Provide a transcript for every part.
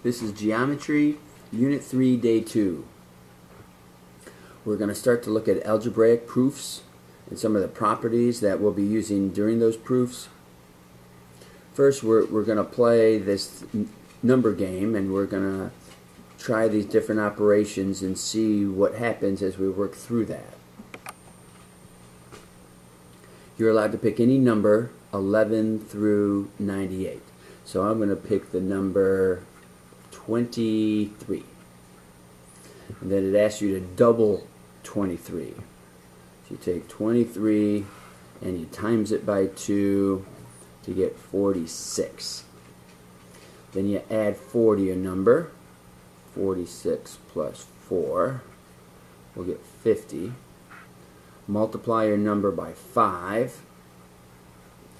This is Geometry, Unit 3, Day 2. We're going to start to look at algebraic proofs and some of the properties that we'll be using during those proofs. First, we're going to play this number game, and we're going to try these different operations and see what happens as we work through that. You're allowed to pick any number 11 through 98. So I'm going to pick the number 23. And then it asks you to double 23. So you take 23 and you times it by 2 to get 46. Then you add 4 to your number. 46 plus 4 will get 50. Multiply your number by 5.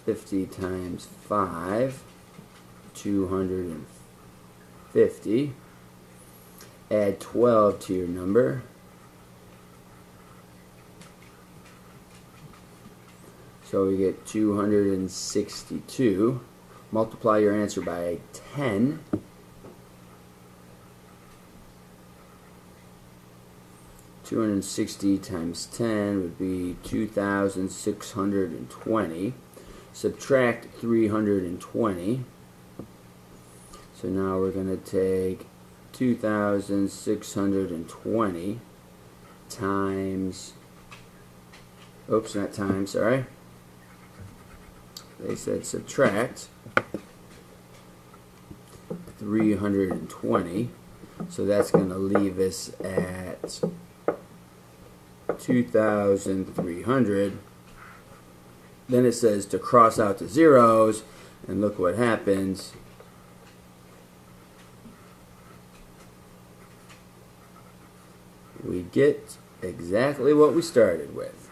50 times 5, 250. Add 12 to your number. So we get 262. Multiply your answer by 10. (260 times 10 would be 2,620. Subtract 320. So now we're going to take 2,620 times, oops, not times, sorry. They said subtract 320. So that's going to leave us at 2,300. Then it says to cross out the zeros, and look what happens. We get exactly what we started with.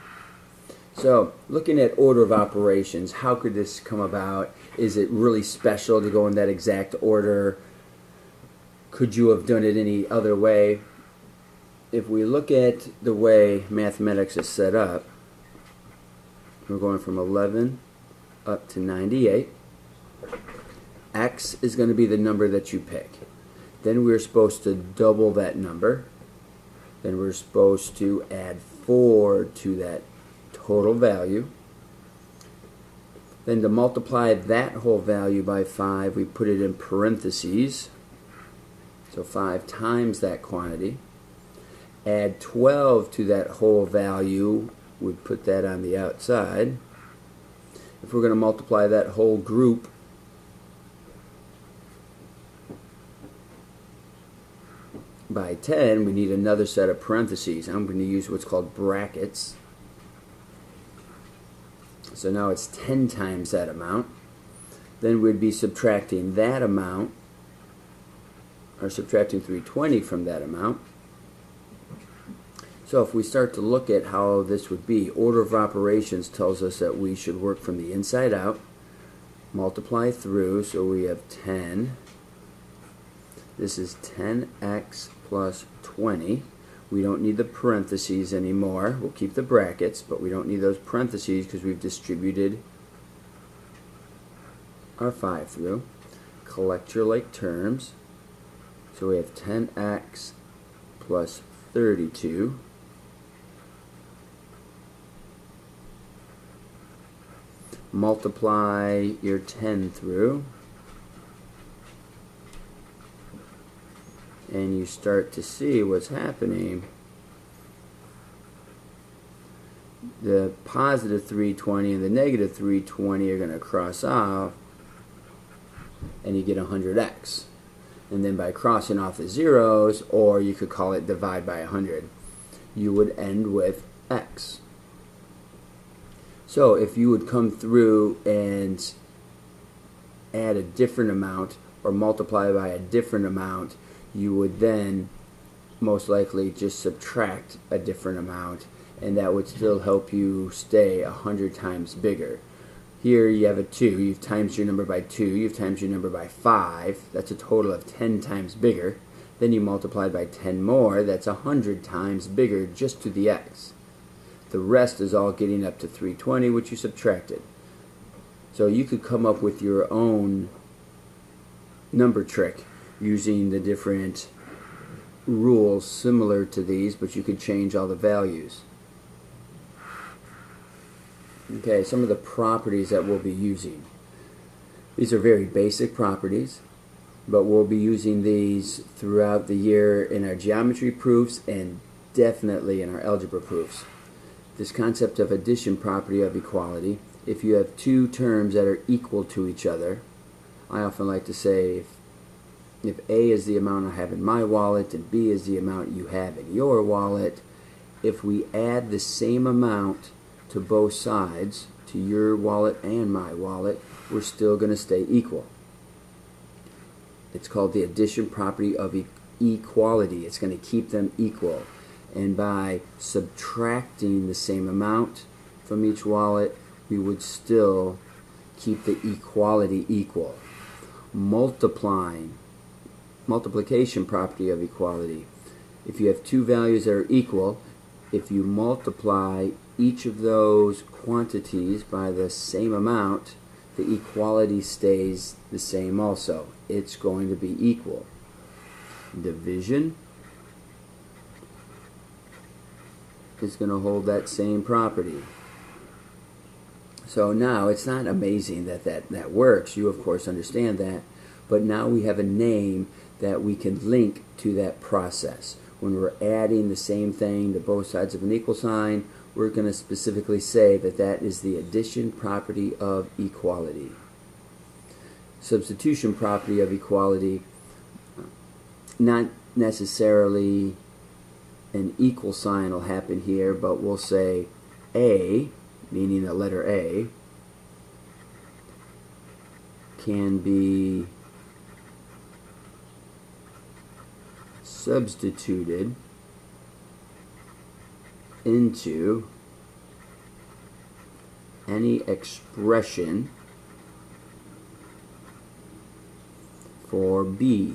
So, looking at order of operations, how could this come about? Is it really special to go in that exact order? Could you have done it any other way? If we look at the way mathematics is set up, we're going from 11 up to 98. X is going to be the number that you pick. Then we're supposed to double that number. Then we're supposed to add 4 to that total value. Then to multiply that whole value by 5, we put it in parentheses. So 5 times that quantity. Add 12 to that whole value. We'd put that on the outside. If we're going to multiply that whole group by 10, we need another set of parentheses. I'm going to use what's called brackets. So now it's 10 times that amount. Then we'd be subtracting that amount, or subtracting 320 from that amount. So if we start to look at how this would be, order of operations tells us that we should work from the inside out, multiply through, so we have 10. This is 10x plus 20. We don't need the parentheses anymore. We'll keep the brackets, but we don't need those parentheses because we've distributed our 5 through. Collect your like terms. So we have 10x plus 32. Multiply your 10 through, and you start to see what's happening. The positive 320 and the negative 320 are going to cross off, and you get 100x. And then by crossing off the zeros, or you could call it divide by 100, you would end with x. So if you would come through and add a different amount or multiply by a different amount, you would then most likely just subtract a different amount, and that would still help you stay 100 times bigger. Here you have a 2, you've times your number by 2, you've times your number by 5, that's a total of 10 times bigger. Then you multiply by 10 more, that's 100 times bigger just to the x. The rest is all getting up to 320, which you subtracted. So you could come up with your own number trick using the different rules similar to these, but you could change all the values. Okay, some of the properties that we'll be using. These are very basic properties, but we'll be using these throughout the year in our geometry proofs and definitely in our algebra proofs. This concept of addition property of equality. If you have two terms that are equal to each other, I often like to say if A is the amount I have in my wallet and B is the amount you have in your wallet, if we add the same amount to both sides, to your wallet and my wallet, we're still going to stay equal. It's called the addition property of equality. It's going to keep them equal. And by subtracting the same amount from each wallet, we would still keep the equality equal. Multiplication property of equality. If you have two values that are equal, if you multiply each of those quantities by the same amount, the equality stays the same also. It's going to be equal. Division is going to hold that same property. So now it's not amazing that works. You of course understand that, but now we have a name that we can link to that process. When we're adding the same thing to both sides of an equal sign, we're going to specifically say that is the addition property of equality. Substitution property of equality, not necessarily an equal sign will happen here, but we'll say A, meaning the letter A, can be substituted into any expression for B.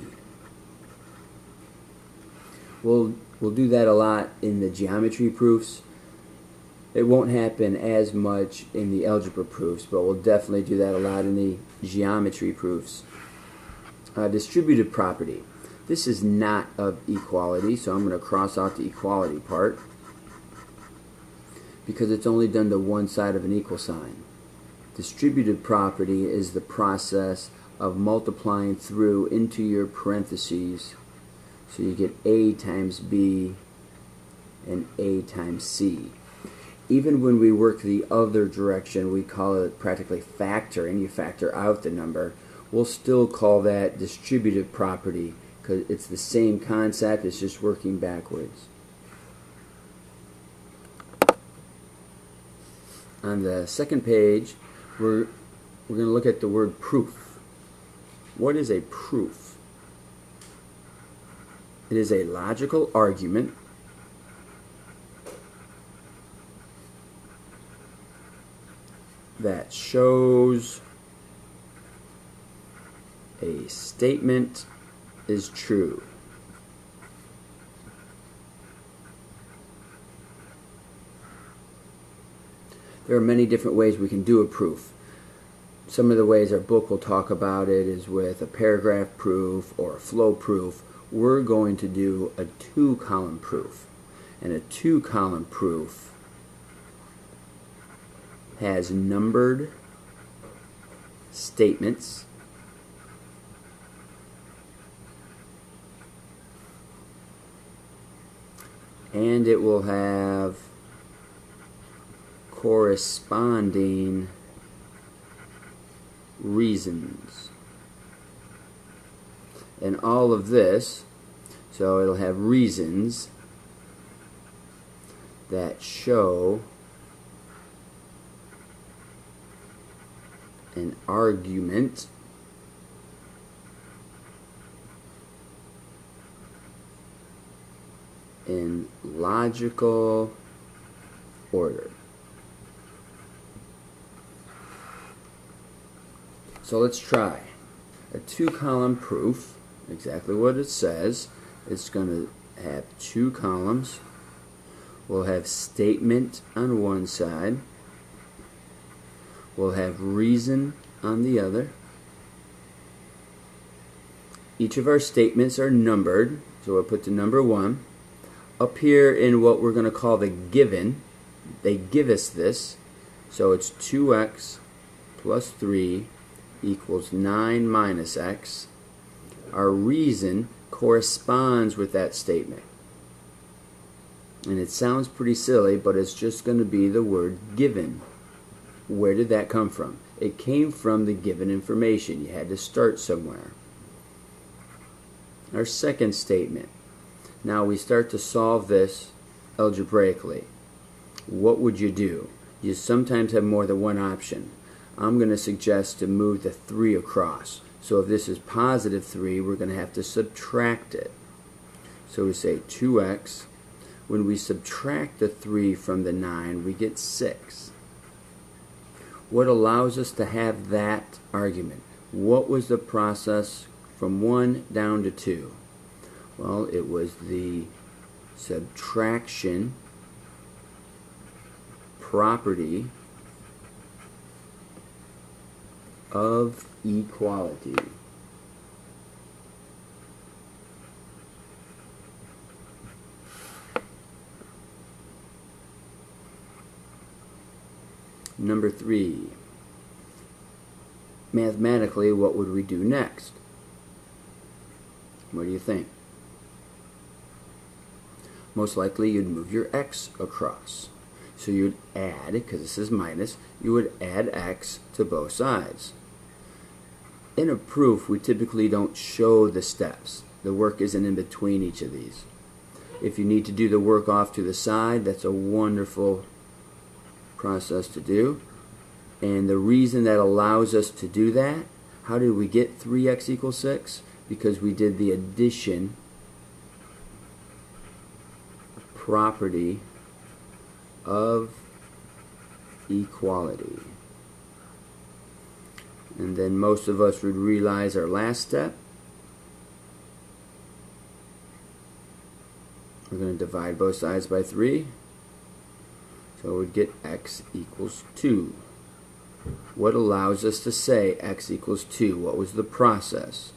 We'll do that a lot in the geometry proofs. It won't happen as much in the algebra proofs, but we'll definitely do that a lot in the geometry proofs. Distributive property. This is not of equality, so I'm going to cross out the equality part because it's only done to one side of an equal sign. Distributive property is the process of multiplying through into your parentheses, so you get A times B and A times C. Even when we work the other direction, we call it practically factoring. You factor out the number. We'll still call that distributive property because it's the same concept, it's just working backwards. On the second page, we're going to look at the word proof. What is a proof? It is a logical argument that shows a statement is true. There are many different ways we can do a proof. Some of the ways our book will talk about it is with a paragraph proof or a flow proof. We're going to do a two-column proof. And a two-column proof has numbered statements and it will have corresponding reasons. And all of this, so it'll have reasons that show an argument in logical order. So let's try a two-column proof. Exactly what it says. It's going to have two columns. We'll have statement on one side. We'll have reason on the other. each of our statements are numbered, so we'll put the number 1. Up here in what we're going to call the given, they give us this, so it's 2x plus 3 equals 9 minus x. Our reason corresponds with that statement. And it sounds pretty silly, but it's just going to be the word given. Where did that come from? It came from the given information. You had to start somewhere. Our second statement. Now we start to solve this algebraically. What would you do? You sometimes have more than one option. I'm going to suggest to move the 3 across. So if this is positive 3, we're going to have to subtract it. So we say 2x. When we subtract the 3 from the 9, we get 6. What allows us to have that argument? What was the process from 1 down to 2? Well, it was the subtraction property of equality. Number 3. Mathematically, what would we do next? What do you think? Most likely you'd move your x across. So you'd add, because this is minus, you would add x to both sides. In a proof, we typically don't show the steps. The work isn't in between each of these. If you need to do the work off to the side, that's a wonderful process to do. And the reason that allows us to do that, how did we get 3x equals 6? Because we did the addition property of equality. And then most of us would realize our last step. We're going to divide both sides by 3. So we'd get x equals 2. What allows us to say x equals 2? What was the process?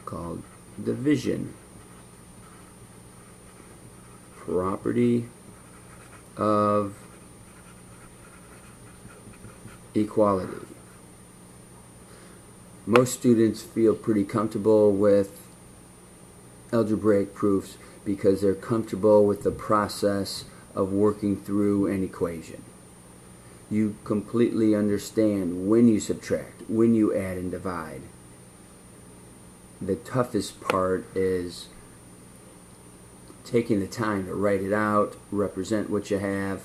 Called division. Property of equality. Most students feel pretty comfortable with algebraic proofs because they're comfortable with the process of working through an equation. You completely understand when you subtract, when you add and divide. The toughest part is taking the time to write it out, represent what you have.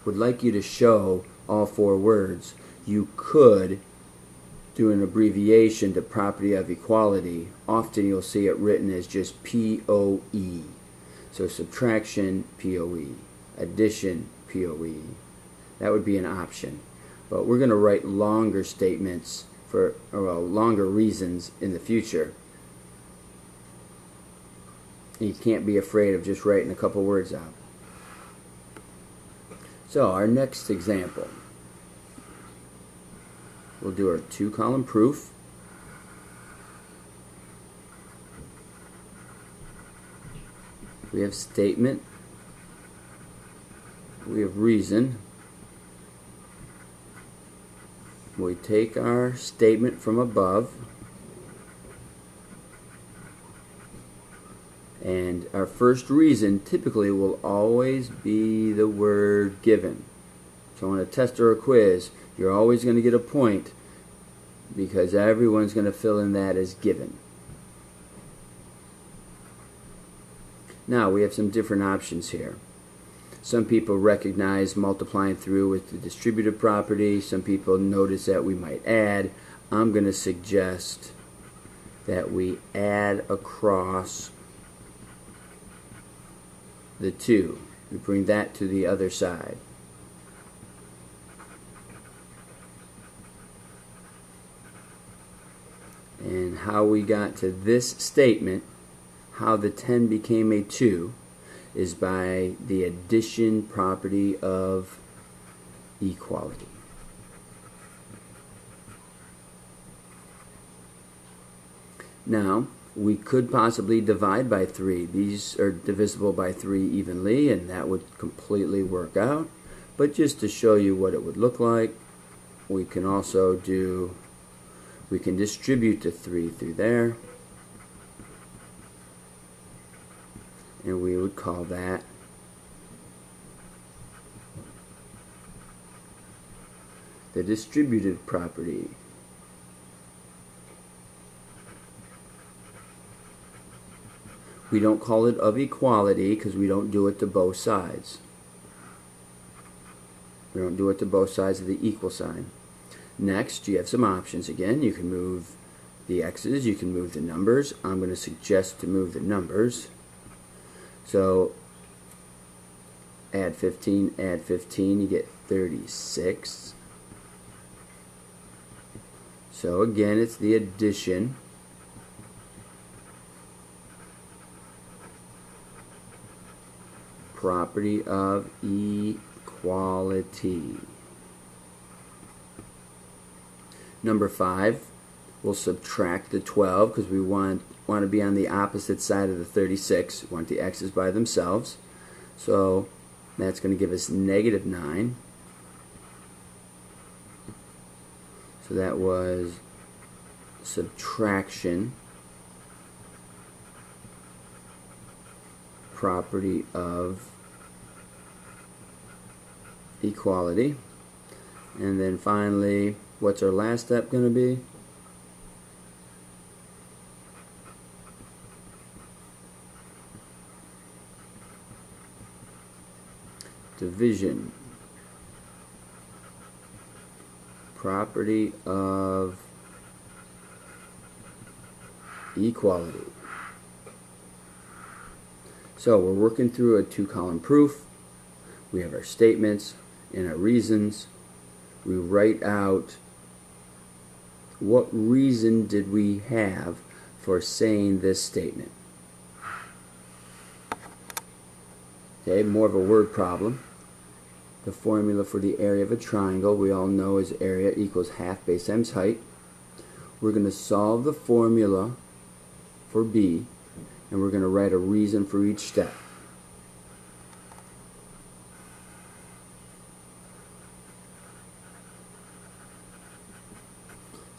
Would like you to show all 4 words. You could do an abbreviation to property of equality. Often you'll see it written as just POE. So subtraction, POE. Addition, POE. That would be an option. But we're going to write longer statements for longer reasons in the future. You can't be afraid of just writing a couple words out. So our next example. We'll do our 2-column proof. We have statement. We have reason. We take our statement from above, and our first reason typically will always be the word given. So on a test or a quiz, you're always going to get a point because everyone's going to fill in that as given. Now we have some different options here. Some people recognize multiplying through with the distributive property. Some people notice that we might add. I'm going to suggest that we add across the 2. We bring that to the other side. And how we got to this statement, how the 10 became a 2, is by the addition property of equality. Now, we could possibly divide by 3. These are divisible by 3 evenly, and that would completely work out. But just to show you what it would look like, we can also we can distribute the 3 through there, and we would call that the distributive property. We don't call it of equality because we don't do it to both sides. We don't do it to both sides of the equal sign. Next, you have some options again. You can move the x's, you can move the numbers. I'm going to suggest to move the numbers. So add 15, you get 36. So again, it's the addition property of equality. Number 5, we'll subtract the 12 because we want to be on the opposite side of the 36. We want the x's by themselves. So that's going to give us negative 9. So that was subtraction property of equality. And then finally, what's our last step going to be? Division property of equality. So we're working through a 2-column proof. We have our statements and our reasons. We write out what reason did we have for saying this statement. Okay, more of a word problem. The formula for the area of a triangle we all know is area equals half base times height. We're going to solve the formula for B, and we're going to write a reason for each step.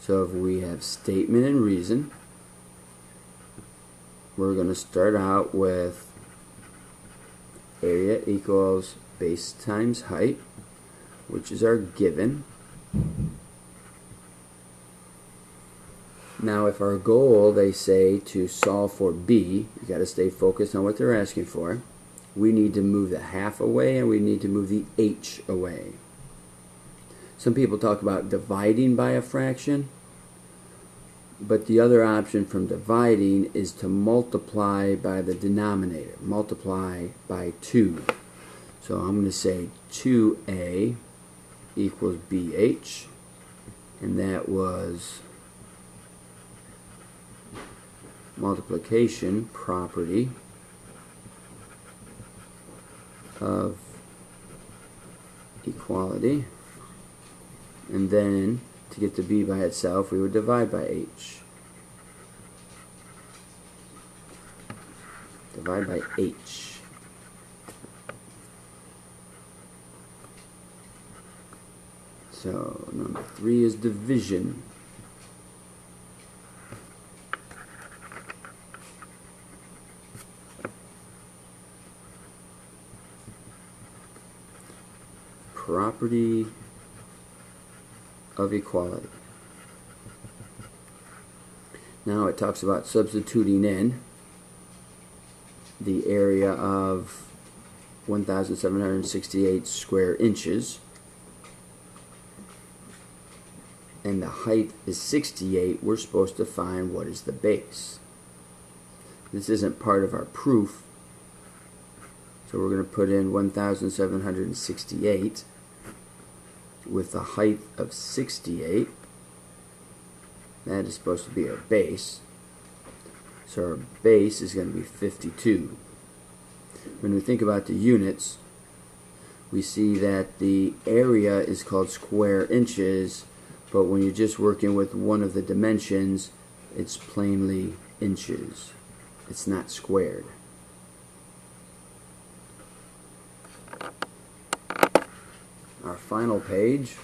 So if we have statement and reason, we're going to start out with area equals base times height, which is our given. Now if our goal, they say, to solve for B, you got to stay focused on what they're asking for. We need to move the half away and we need to move the h away. Some people talk about dividing by a fraction, but the other option from dividing is to multiply by the denominator, multiply by 2. So I'm going to say 2a equals bh, and that was multiplication property of equality. And then to get the b by itself, we would divide by h. Divide by h. So number 3 is division. Property of equality. Now it talks about substituting in the area of 1,768 square inches, and the height is 68. We're supposed to find what is the base. This isn't part of our proof, so we're going to put in 1,768 with a height of 68. That is supposed to be our base. So our base is going to be 52. When we think about the units, we see that the area is called square inches, but when you're just working with one of the dimensions, it's plainly inches. It's not squared. Our final page,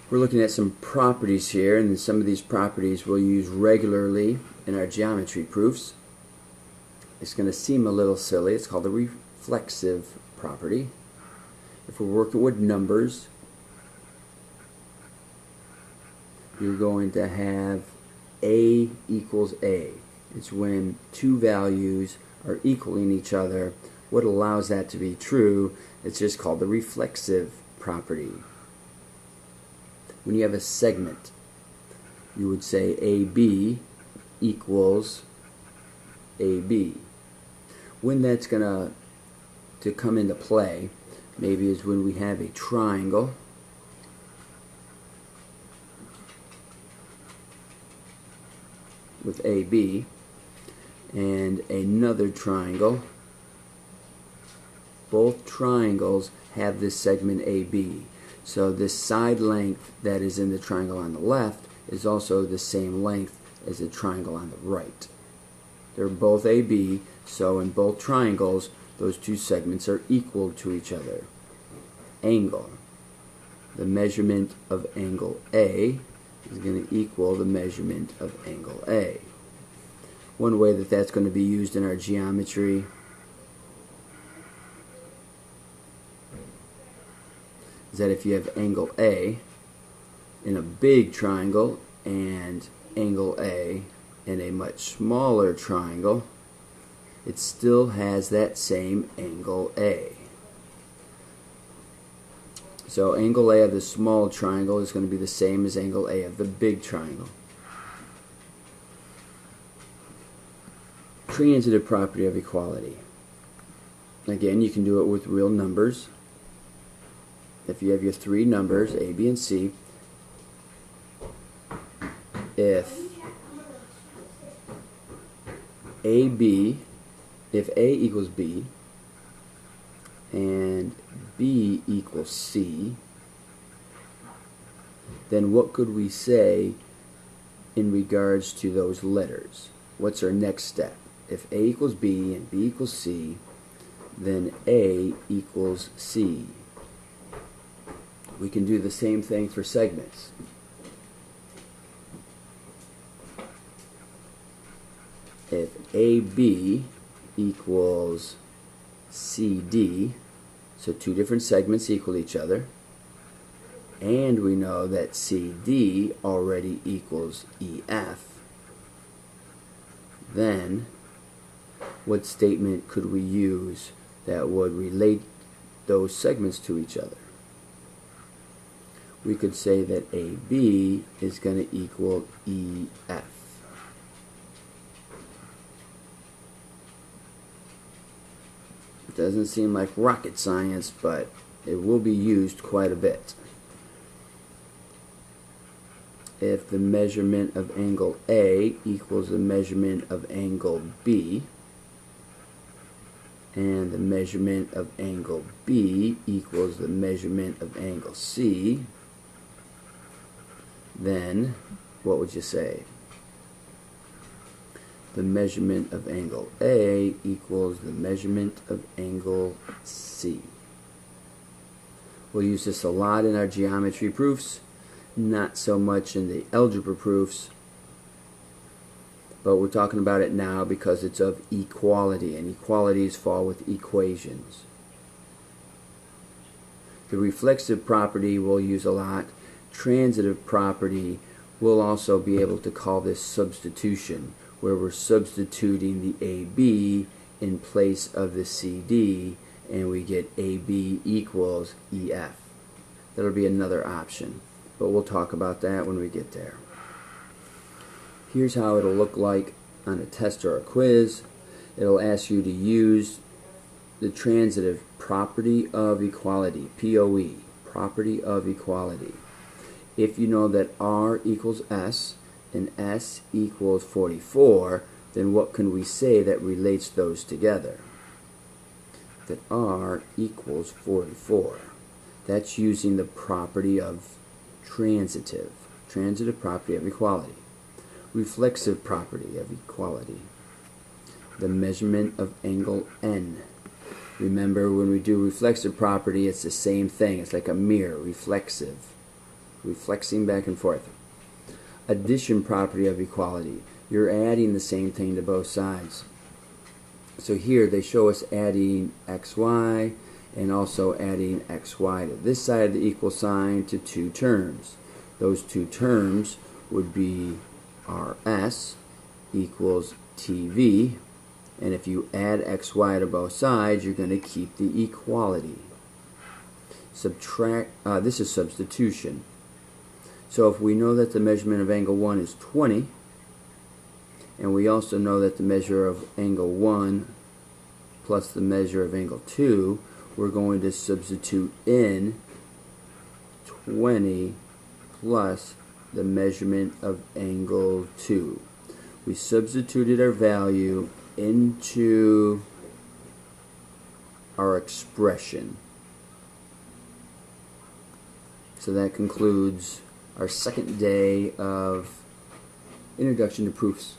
we're looking at some properties here, and some of these properties we'll use regularly in our geometry proofs. It's going to seem a little silly. It's called the reflexive property. If we're working with numbers, you're going to have A equals A. It's when two values are equaling each other. What allows that to be true, it's just called the reflexive property. When you have a segment, you would say AB equals AB. When that's going to come into play, maybe is when we have a triangle with AB and another triangle. Both triangles have this segment AB. So this side length that is in the triangle on the left is also the same length as the triangle on the right. They're both AB, so in both triangles, those two segments are equal to each other. Angle. The measurement of angle A is going to equal the measurement of angle A. One way that that's going to be used in our geometry is that if you have angle A in a big triangle and angle A in a much smaller triangle, it still has that same angle A. So angle A of the small triangle is going to be the same as angle A of the big triangle. Transitive property of equality. Again, you can do it with real numbers. If you have your three numbers, A, B, and C, if A equals B and B equals C, then what could we say in regards to those letters? What's our next step? If A equals B and B equals C, then A equals C. We can do the same thing for segments. If AB equals CD, so two different segments equal each other, and we know that CD already equals EF, then what statement could we use that would relate those segments to each other? We could say that AB is going to equal EF. It doesn't seem like rocket science, but it will be used quite a bit. If the measurement of angle A equals the measurement of angle B, and the measurement of angle B equals the measurement of angle C, then what would you say? The measurement of angle A equals the measurement of angle C. We'll use this a lot in our geometry proofs, not so much in the algebra proofs, but we're talking about it now because it's of equality, and equalities fall with equations. The reflexive property we'll use a lot. Transitive property, we'll also be able to call this substitution, where we're substituting the AB in place of the CD, and we get AB equals EF. That'll be another option, but we'll talk about that when we get there. Here's how it'll look like on a test or a quiz. It'll ask you to use the transitive property of equality, POE, property of equality. If you know that R equals S and S equals 44, then what can we say that relates those together? That R equals 44. That's using the property of transitive property of equality. Reflexive property of equality. The measurement of angle n. Remember, when we do reflexive property, it's the same thing. It's like a mirror, reflexive, reflexing back and forth. Addition property of equality. You're adding the same thing to both sides. So here they show us adding xy and also adding xy to this side of the equal sign to two terms. Those two terms would be rs equals tv, and if you add xy to both sides, you're going to keep the equality. This is substitution. So if we know that the measurement of angle 1 is 20, and we also know that the measure of angle 1 plus the measure of angle 2, we're going to substitute in 20 plus the measurement of angle 2. We substituted our value into our expression. So that concludes our second day of Introduction to Proofs.